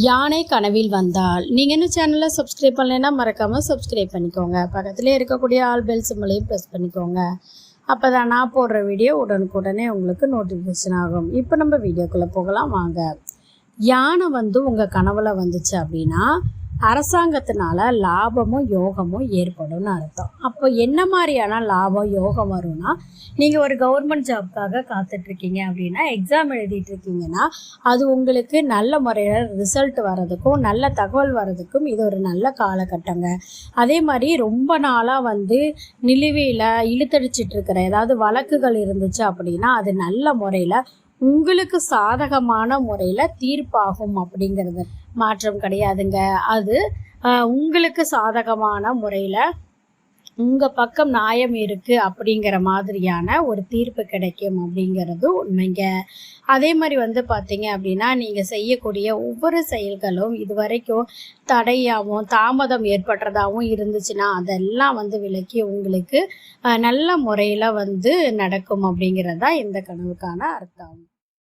யானை கனவில் வந்தால். நீங்கள் இன்னும் சேனலை சப்ஸ்கிரைப் பண்ணலைன்னா மறக்காமல் சப்ஸ்கிரைப் பண்ணிக்கோங்க. பக்கத்திலே இருக்கக்கூடிய ஆல் பெல் சிம்பளையும் ப்ரெஸ் பண்ணிக்கோங்க. அப்போ தான் நான் போடுற வீடியோ உடனுக்குடனே உங்களுக்கு நோட்டிஃபிகேஷன் ஆகும். இப்போ நம்ம வீடியோக்குள்ளே போகலாம் வாங்க. யானை உங்கள் கனவுல வந்துச்சு அப்படின்னா அரசாங்கத்தினால லாபமும் யோகமும் ஏற்படும்னு அர்த்தம். அப்போ என்ன மாதிரியான லாபம் யோகம் வரும்னா, நீங்கள் ஒரு கவர்மெண்ட் ஜாப்காக காத்துட்ருக்கீங்க அப்படின்னா, எக்ஸாம் எழுதிட்டு இருக்கீங்கன்னா அது உங்களுக்கு நல்ல முறையில் ரிசல்ட் வர்றதுக்கும் நல்ல தகவல் வர்றதுக்கும் இது ஒரு நல்ல காலகட்டங்க. அதே மாதிரி ரொம்ப நாளாக நிலுவையில் இழுத்தடிச்சிட்ருக்கிற ஏதாவது வழக்குகள் இருந்துச்சு அப்படின்னா அது நல்ல முறையில் உங்களுக்கு சாதகமான முறையில் தீர்ப்பாகும் அப்படிங்கிறது மாற்றம் கிடையாதுங்க. அது உங்களுக்கு சாதகமான முறையில் உங்கள் பக்கம் நியாயம் இருக்குது அப்படிங்கிற மாதிரியான ஒரு தீர்ப்பு கிடைக்கும் அப்படிங்கிறது உண்மைங்க. அதே மாதிரி பார்த்தீங்க அப்படின்னா நீங்கள் செய்யக்கூடிய ஒவ்வொரு செயல்களும் இது வரைக்கும் தடையாகவும் தாமதம் ஏற்படுறதாகவும் இருந்துச்சுன்னா அதெல்லாம் விலக்கி உங்களுக்கு நல்ல முறையில் நடக்கும் அப்படிங்கிறது தான் இந்த கனவுக்கான அர்த்தம்.